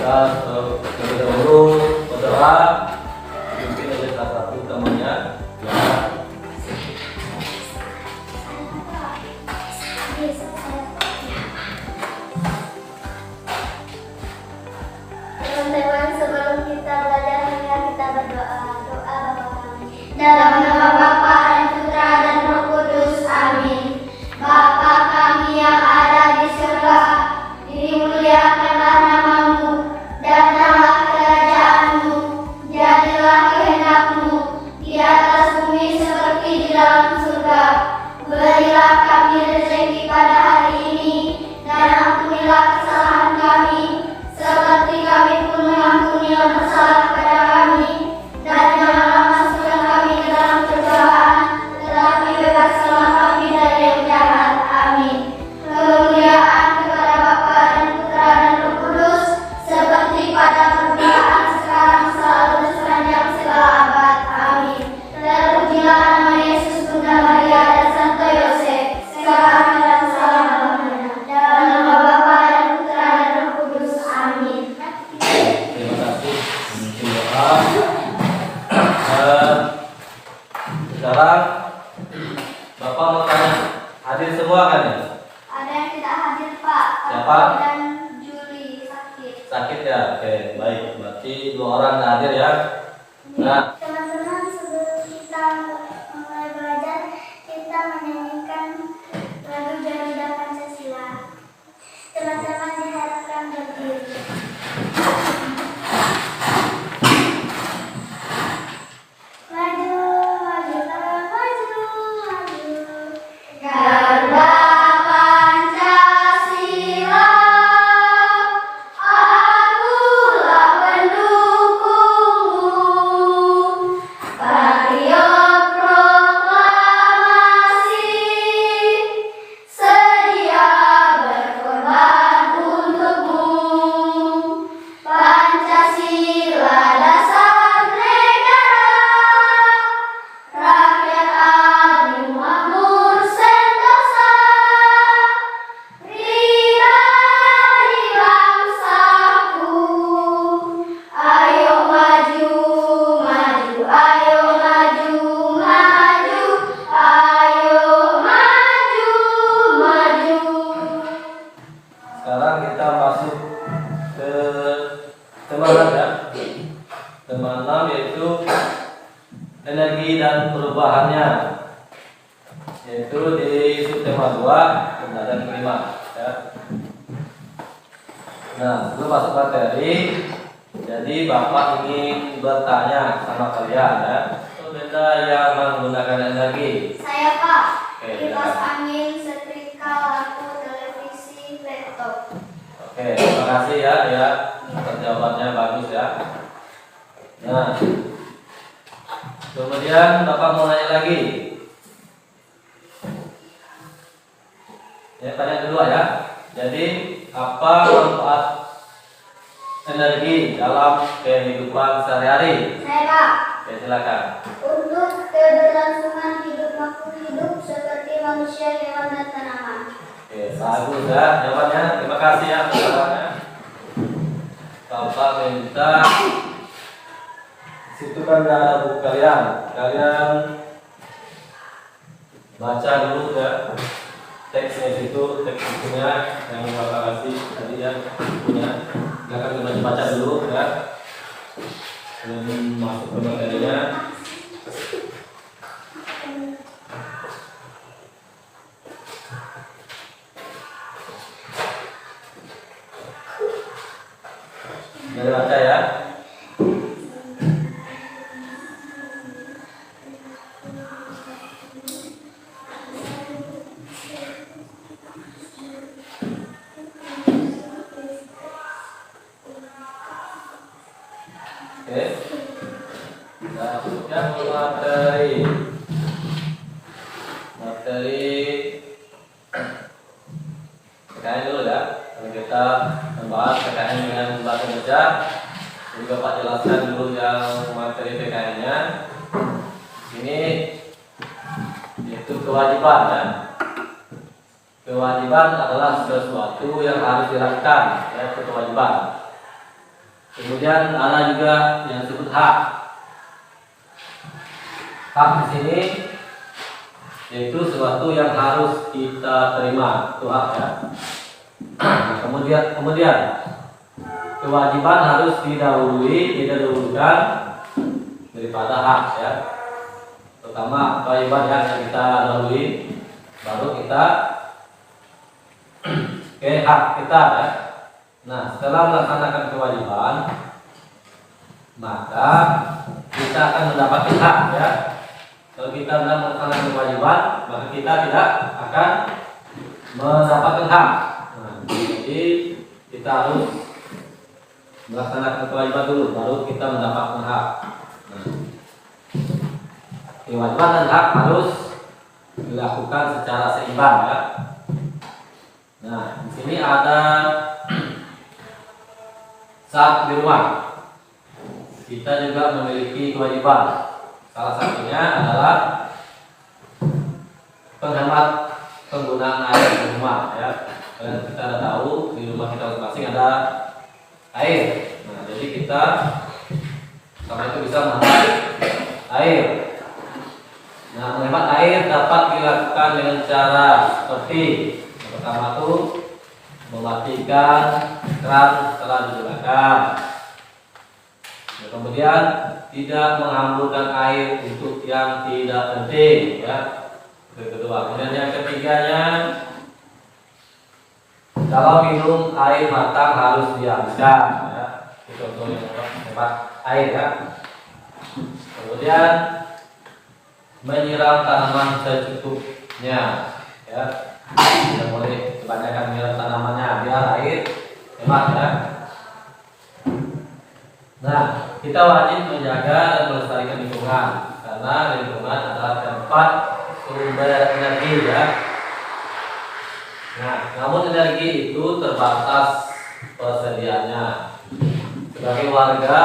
kita terlebih dahulu berdoa dipimpin oleh salah satu temannya ya. Teman-teman, sebelum kita belajar marilah kita berdoa. Doa Bapa kami. Dalam nama Bapa dan Putra dan Roh Kudus. Amin. Bapa kami yang ada di surga, dimuliakanlah namamu, datanglah kerajaanmu, jadilah kehendak-mu di atas bumi seperti di dalam surga. Berilah kami rezeki pada hari ini, dan ampunilah kesalahan kami, seperti kami pun mengampuni yang bersalah pada kami. Dan janganlah masukkan kami ke dalam pencobaan, tetapi bebaskanlah kami dari yang jahat. Amin. Kemuliaan kepada Bapa dan Putra dan Roh Kudus, seperti pada permulaan, sekarang, selalu, dan sepanjang segala abad. Amin. Terpujilah nama Yesus, Bunda Maria, dan Santo Yosef, sekarang dan selama-lamanya. Dalam nama Bapa dan Putra dan Roh Kudus. Amin. Terima kasih. Mungkin doa. Sekarang Bapak mau tanya, hadir semua kan ya? Ada yang tidak hadir, Pak. Siapa? Pak dan Juli sakit. Sakit ya? Oke, baik. Berarti 2 orang nggak hadir ya. Nah, Teman-teman, sebelum kita mulai belajar, kita menyanyikan lagu Garuda Pancasila. Teman-teman diharapkan berdiri. Maju, maju, maju, maju. Garuda Pancasila, akulah pendukungmu. Patriot proklamasi, sedia berkorban untukmu. Pancasila dasar negara, rakyat adil makmur sentosa, pribadi bangsaku. Ayo maju, maju, ayo maju, maju, ayo maju, maju. sekarang kita masuk ke tema 6 ya. Tema 6 yaitu energi dan perubahannya, yaitu di subtema 2 dan kelima ya. Nah, sebelum masuk materi, jadi Bapak ingin bertanya sama kalian ya, benda yang menggunakan energi. Saya, Pak. Oke, Kipas silakan. angin, setrika, lampu, televisi, laptop. Oke, terima kasih ya, jawabannya bagus ya. Nah, kemudian Bapak mau nanya lagi. Ya, tanya kedua ya. Jadi, apa manfaat energi dalam kehidupan sehari-hari? Saya, Pak. Oke, silakan. Untuk keberlangsungan hidup makhluk hidup seperti manusia, hewan, dan tanaman. Oke, bagus ya jawabannya. Terima kasih ya jawabannya. Bapak minta situ kan ada buku kalian. Kalian baca dulu ya teksnya situ, teks bukunya yang Bapak kasih tadi ya bukunya. Silakan baca dulu ya. Sebelum masuk ke materinya. Mari baca ya. Oke. Nah, masuknya ke materi. Materi PKN dulu ya. Kalau kita membahas PKN dengan bahasa Indonesia, jadi Bapak jelaskan dulu yang materi PKN-nya. Ini itu kewajiban ya. Kewajiban adalah sesuatu yang harus dilakukan, ya, itu kewajiban. Kemudian ada juga yang disebut hak. Hak di sini yaitu sesuatu yang harus kita terima, itu hak ya. Nah, kemudian kewajiban harus didahulukan daripada hak ya. Pertama kewajiban yang kita dahului, baru kita ke hak kita ya. Nah, setelah melaksanakan kewajiban, maka kita akan mendapatkan hak ya. Kalau kita tidak melaksanakan kewajiban, maka kita tidak akan mendapatkan hak. Nah, jadi kita harus melaksanakan kewajiban dulu, baru kita mendapatkan hak. Nah, kewajiban dan hak harus dilakukan secara seimbang ya. Nah, di sini ada saat di rumah kita juga memiliki kewajiban. Salah satunya adalah penghemat penggunaan air di rumah ya. Dan kita sudah tahu di rumah kita masing-masing ada air. Nah, jadi kita sama itu bisa menghemat air. Nah, menghemat air dapat dilakukan dengan cara seperti yang pertama itu mematikan keran setelah digunakan. Nah, kemudian tidak menghamburkan air untuk yang tidak penting ya. Kedua, kemudian yang ketiganya, kalau minum air matang harus dihabiskan ya. Itu contohnya hemat air ya. Kemudian menyiram tanaman secukupnya ya. Tidak boleh kebanyakan menyiram tanamannya biar air hemat ya. Nah, kita wajib menjaga dan melestarikan lingkungan karena lingkungan adalah tempat sumber energi ya. Nah, namun energi itu terbatas persediaannya. Sebagai warga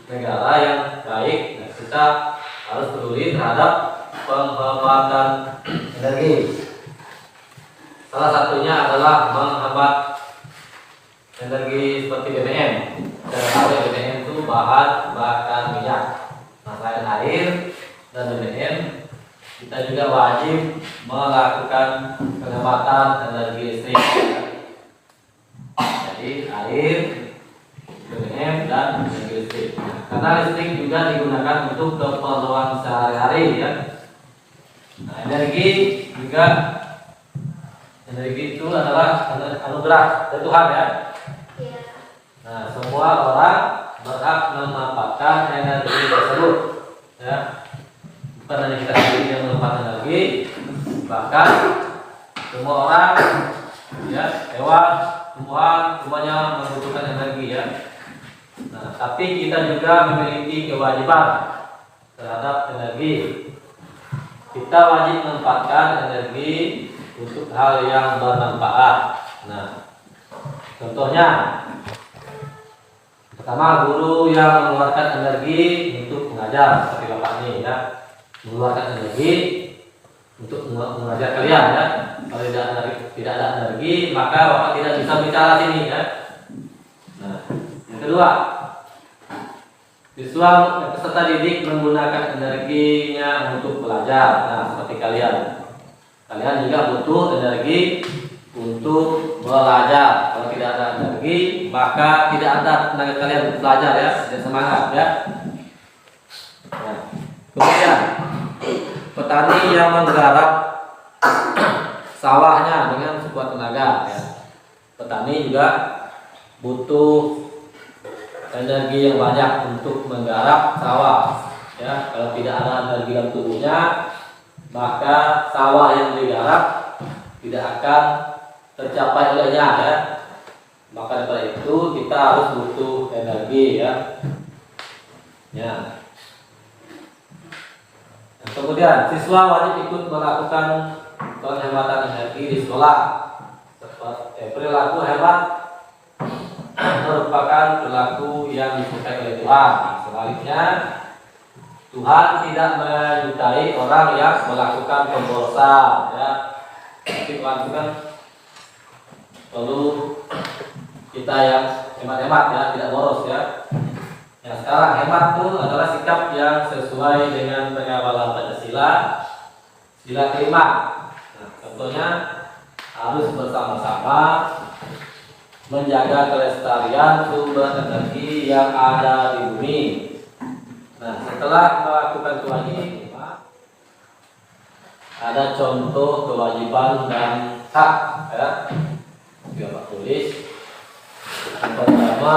negara yang baik, kita harus peduli terhadap penghematan energi. Salah satunya adalah menghemat energi seperti BBM. Dan tahu BBM itu bahan bakar minyak. Nah, selain air dan BBM, kita juga wajib melakukan penghematan energi listrik. Jadi air, BBM dan energi listrik. Karena listrik juga digunakan untuk keperluan sehari-hari ya. Nah, energi itu adalah anugerah dari Tuhan ya. Nah, semua orang berhak memanfaatkan energi tersebut ya. Bukan hanya kita sendiri yang memanfaatkan energi, bahkan semua orang ya, hewan, tumbuhan, semuanya membutuhkan energi ya. Nah, tapi kita juga memiliki kewajiban terhadap energi. Kita wajib memanfaatkan energi untuk hal yang bermanfaat. Nah, contohnya, pertama, guru yang mengeluarkan energi untuk mengajar seperti Bapak ini ya, mengeluarkan energi untuk mengajar kalian ya. Kalau tidak ada energi, maka Bapak tidak bisa bicara sini ya. Nah, yang kedua, siswa peserta didik menggunakan energinya untuk belajar. Nah, seperti kalian juga butuh energi untuk belajar. Kalau tidak ada energi, maka tidak ada tenaga kalian untuk belajar ya, dan semangat ya. Nah, kemudian petani yang menggarap sawahnya dengan sekuat tenaga ya. Petani juga butuh energi yang banyak untuk menggarap sawah ya. Kalau tidak ada energi dalam tubuhnya, maka sawah yang digarap tidak akan tercapai olehnya ya. Maka dari itu kita harus butuh energi ya. Ya. Nah, kemudian siswa wajib ikut melakukan penghematan energi di sekolah. Perilaku hemat merupakan perilaku yang disukai oleh Tuhan. Sebaliknya, Tuhan tidak menyukai orang yang melakukan pemborosan ya. Tapi Tuhan itu kan perlu kita yang hemat-hemat ya, tidak boros ya. Yang sekarang hemat itu adalah sikap yang sesuai dengan pengawalan Pancasila, sila kelima. Nah, contohnya harus bersama-sama menjaga kelestarian sumber energi yang ada di bumi. Nah, setelah melakukan ini, ada contoh kewajiban dan hak ya. Juga Pak tulis. Yang pertama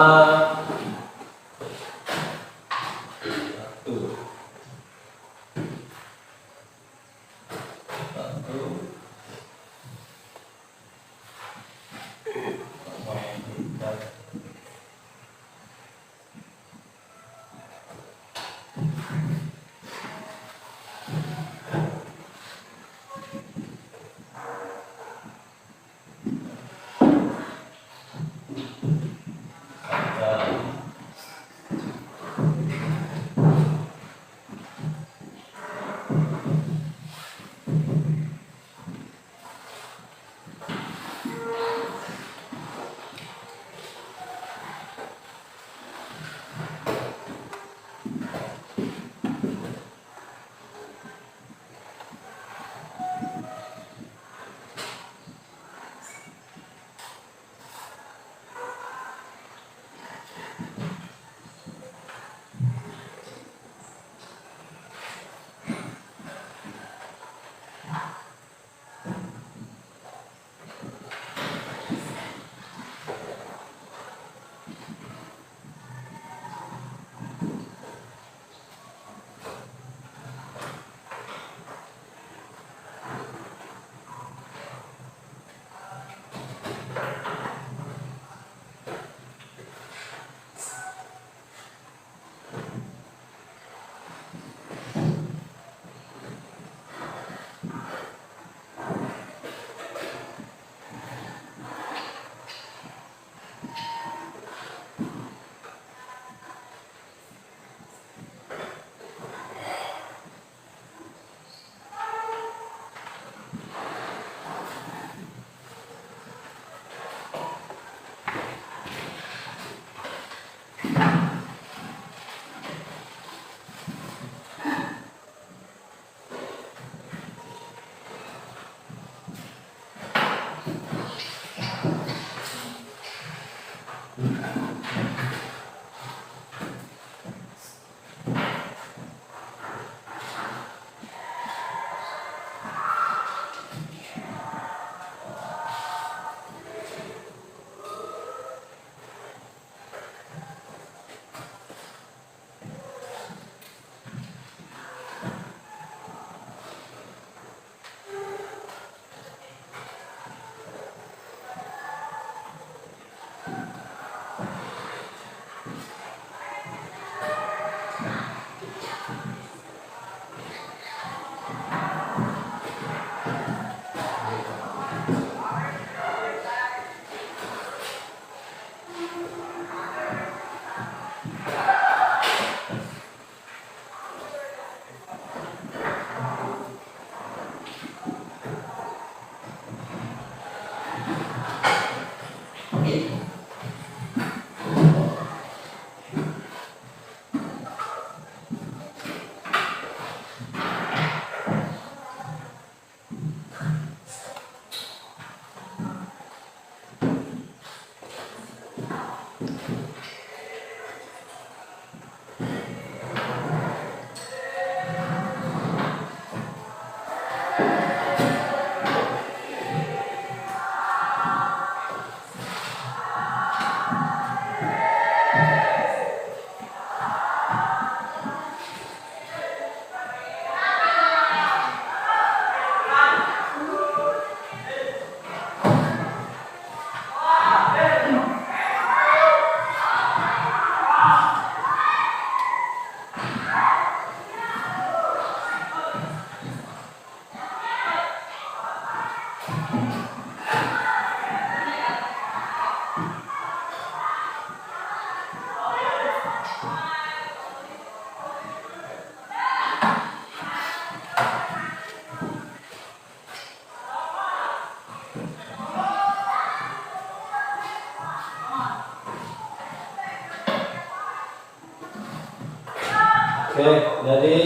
Oke, jadi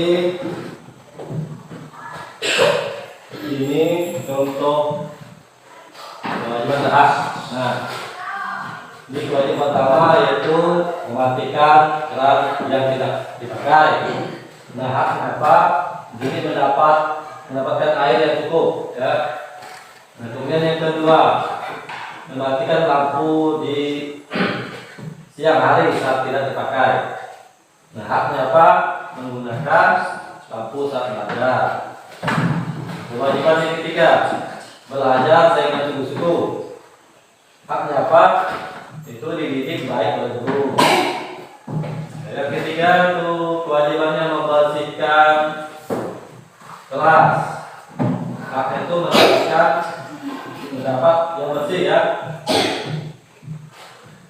ini contoh kewajiban hak. Nah, ini kewajiban pertama yaitu mematikan keran yang tidak dipakai. Nah, haknya apa? Ini mendapatkan air yang cukup, ya. Nah, kemudian yang kedua, mematikan lampu di siang hari saat tidak dipakai. Nah, haknya apa? Menggunakan lampu saat belajar. Kewajiban yang ketiga, belajar dengan sungguh-sungguh. Haknya apa? Itu dididik baik oleh guru. Yang ketiga itu kewajibannya membersihkan kelas. Haknya itu membersihkan, mendapat yang bersih, ya.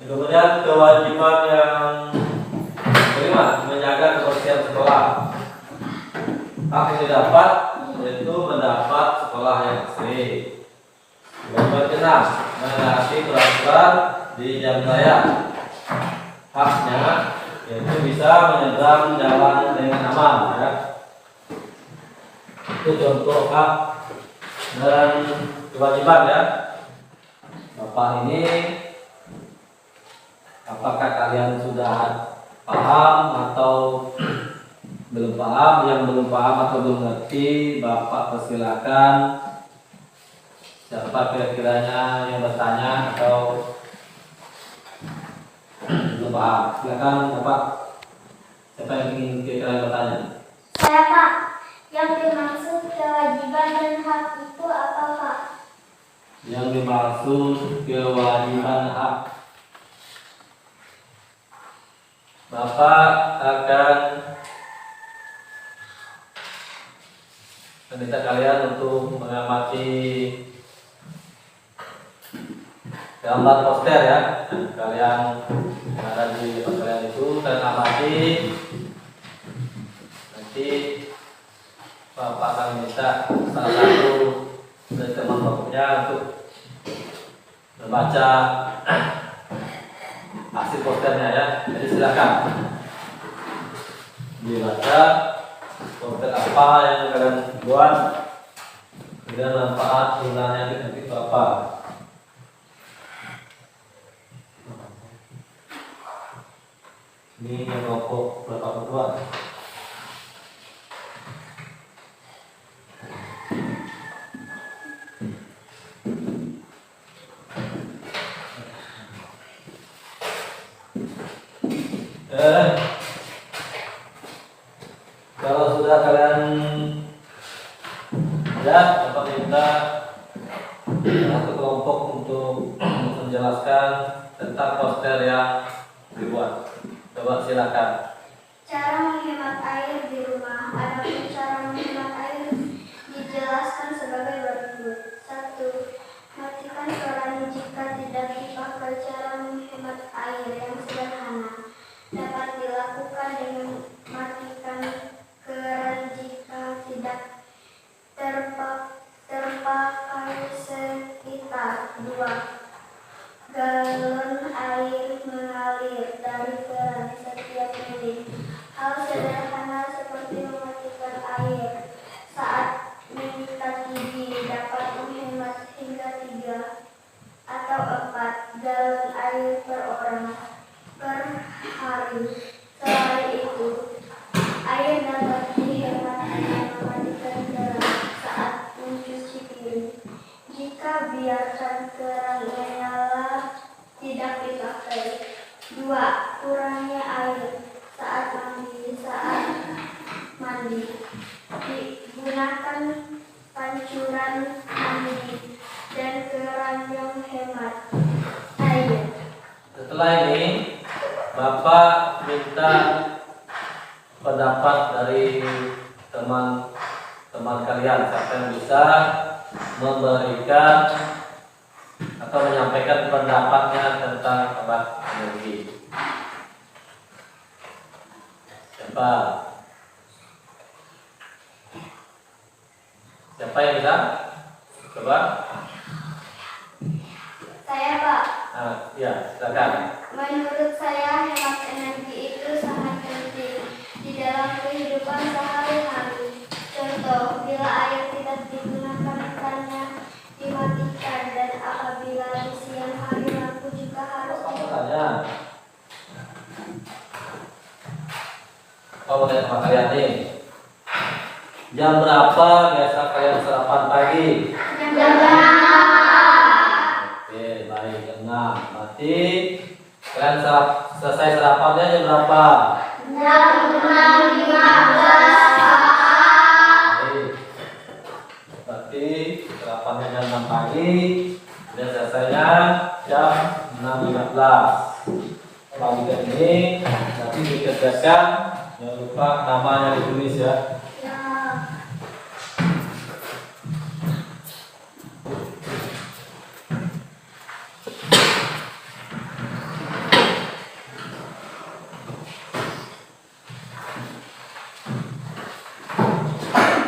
Kemudian kewajiban yang kelima, menjaga kebersihan sekolah. Hak yang didapat yaitu mendapat sekolah yang bersih. Kewajiban keenam, menaati peraturan di jalan raya. Haknya yaitu bisa menyeberang jalan dengan aman, ya. Itu contoh hak dan kewajiban, ya. Bapak ini, apakah kalian sudah paham atau belum paham? Yang belum paham atau belum ngerti, Bapak persilakan. Siapa kira-kiranya yang bertanya atau belum paham? Silakan Bapak. Siapa yang ingin kira-kira bertanya? Saya, Pak. Yang dimaksud kewajiban dan hak itu apa, Pak? Yang dimaksud kewajiban hak, Bapak akan meminta kalian untuk mengamati gambar poster, ya. Kalian yang ada di depan kalian itu kalian amati. Nanti Bapak akan minta salah satu dari teman Bapaknya untuk membaca hasil posternya, ya. Jadi silakan dibaca poster apa yang kalian buat, kemudian manfaat gunanya itu apa. Ini yang kelompok berapa buat? Kalau sudah kalian lihat, Bapak minta satu kelompok untuk menjelaskan tentang poster yang dibuat. Coba silakan. Cara menghemat air di rumah. Adapun cara menghemat air dijelaskan sebagai berikut. 1. Matikan keran jika tidak dipakai. Cara menghemat air yang sederhana dapat dilakukan dengan matikan keran jika tidak terpakai sekitar 2 galon air mengalir dari keran setiap menit. Hal sederhana seperti mematikan air saat mengikat gigi dapat menghemat hingga 3 atau 4 galon air per orang per hari. Selain itu, air dapat dihemat dengan mematikan keran saat mencuci piring. Jika biarkan keran menyala tidak dipakai. 2. Kurangnya air saat mandi. Digunakan pancuran mandi dan keran yang hemat air. Setelah ini, Bapak minta pendapat dari teman-teman kalian, siapa yang bisa memberikan atau menyampaikan pendapatnya tentang hemat energi. Siapa? Siapa yang bisa? Coba. Saya, Pak. Ya, silakan. Menurut saya hemat energi itu sangat penting di dalam kehidupan Coba tanya sama kalian nih. Jam berapa biasa kalian sarapan pagi? Jam berapa? Oke, baik, jam 6. Berarti kalian selesai sarapannya jam berapa? Jam 6.15. Baik. Berarti sarapannya jam 6 pagi dan selesainya jam 6.15. Bagian ini nanti dikerjakan, jangan lupa namanya ditulis ya.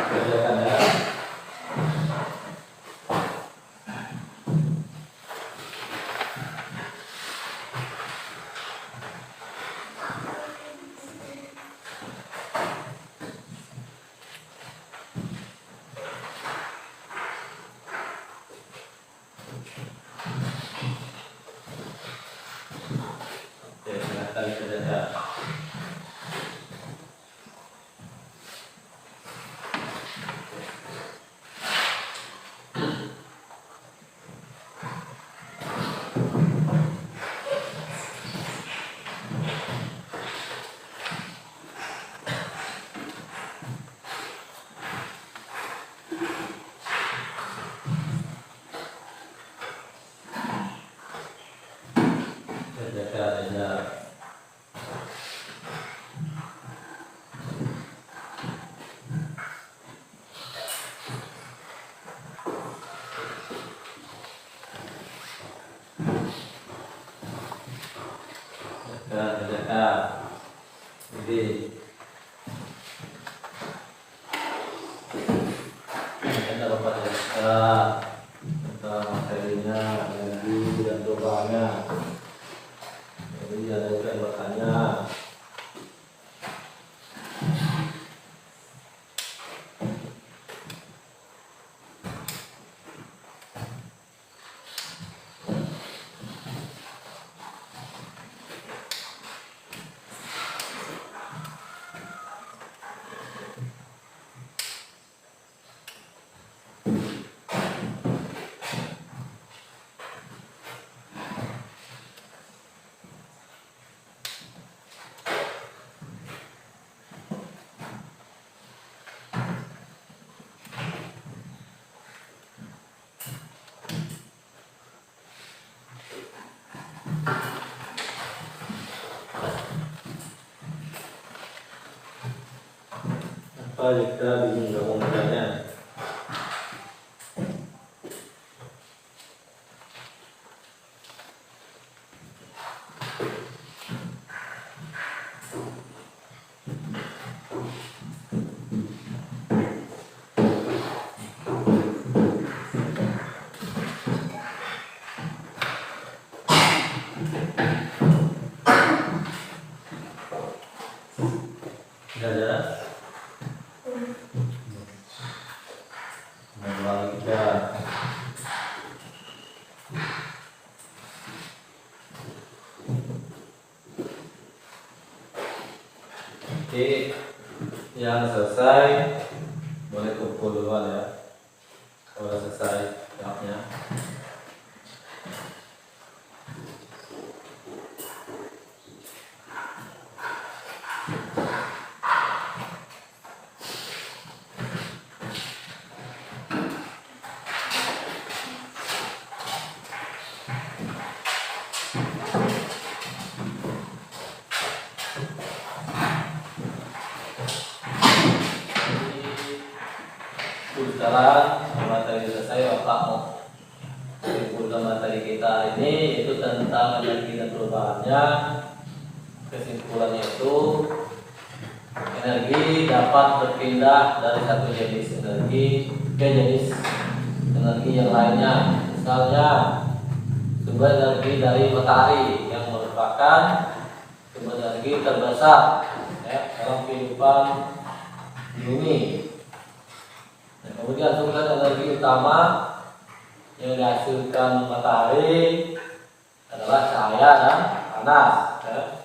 Kerjakan ya. Oke, silakan kerjakan. Kerjakan aja. Kerjakan. Jadi kita dapat tentang materinya, energi dan perubahannya. Jadi ada juga yang bertanya. Apa jika bingung nggak mau bertanya? Nggak ada? Oke, yang selesai boleh kumpul duluan ya. Kalau udah selesai jawabnya. Sekarang materi selesai, Bapak mau simpulkan materi kita hari ini, yaitu tentang energi dan perubahannya. Kesimpulannya itu energi dapat berpindah dari satu jenis energi ke jenis energi yang lainnya. Misalnya sumber energi dari matahari yang merupakan sumber energi terbesar ya, dalam kehidupan bumi. Kemudian sumber energi utama yang dihasilkan matahari adalah cahaya dan panas. Ya.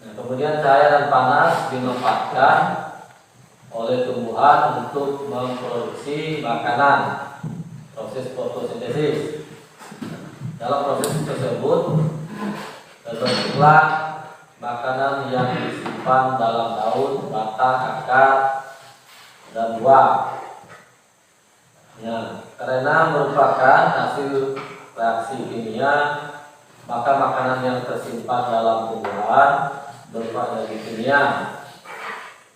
Nah, kemudian cahaya dan panas dimanfaatkan oleh tumbuhan untuk memproduksi makanan, proses fotosintesis. Dalam proses tersebut terbentuklah makanan yang disimpan dalam daun, batang, akar, dan buah. Nah, karena merupakan hasil reaksi kimia, maka makanan yang tersimpan dalam tumbuhan berupa energi kimia.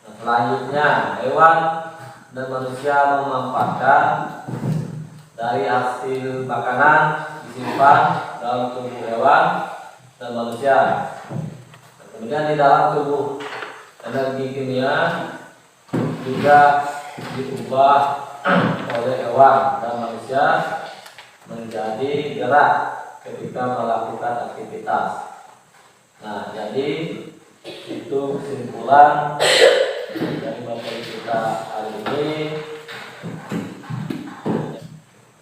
Nah, selanjutnya hewan dan manusia memanfaatkan dari hasil makanan disimpan dalam tubuh hewan dan manusia. Nah, kemudian di dalam tubuh energi kimia juga diubah oleh hewan dan manusia menjadi gerak ketika melakukan aktivitas. Nah, jadi itu kesimpulan dari materi kita hari ini.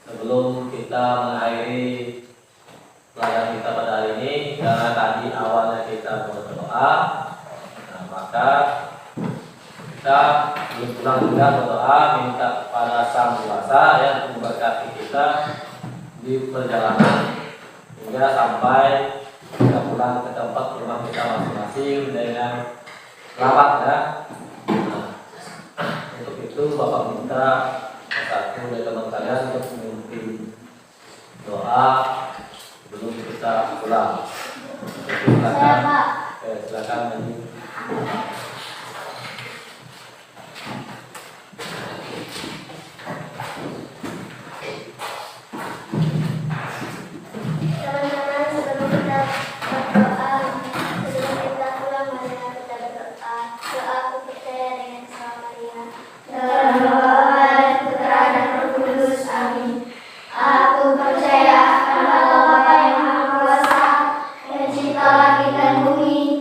Sebelum kita mengakhiri pelajaran kita pada hari ini, karena tadi awalnya kita berdoa, nah, maka kita belum pulang juga berdoa minta kepada Sang Kuasa yang memberkati kita di perjalanan hingga sampai kita pulang ke tempat rumah kita masing-masing dengan selamat ya. Nah, untuk itu Bapak minta satu dari teman kalian untuk memimpin doa sebelum kita pulang. Silakan, silakan menyanyi. Teman-teman, sebelum kita berdoa, sebelum kita pulang, marilah kita berdoa. Doa aku percaya dengan Sang Maria. Dalam nama Bapa dan Putra dan Roh Kudus. Amin. Aku percaya kepada Bapa yang Maha Kuasa, Pencipta langit dan bumi,